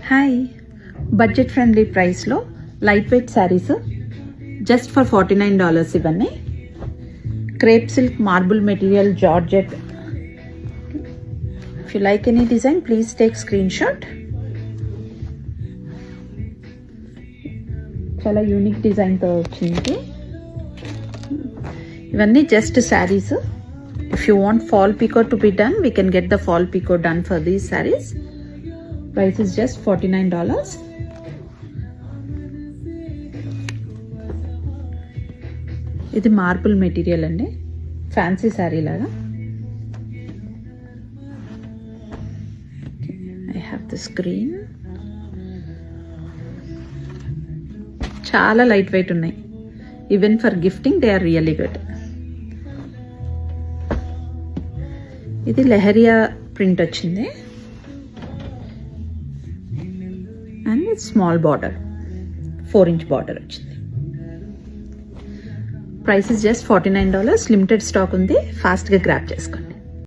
Hi, budget friendly ప్రైస్లో light weight saris just for $49 ఇవన్నీ. Crepe silk, marble material, georgette. If you like any design please take screenshot. చాలా unique డిజైన్తో వచ్చింది. ఇవన్నీ just saris. If you want fall pico to be done, we can get the fall pico done for these saris. Price is just $49. ఇది marble material అండి, fancy sari లాగా. I have this green. చాలా light weight ఉన్నాయి. Even for gifting they are really good. ఇది leheriya print వచ్చింది and small border, 4-inch border వచ్చింది. Price is just $49. Limited stock ఉంది, ఫాస్ట్గా గ్రాప్ చేసుకోండి.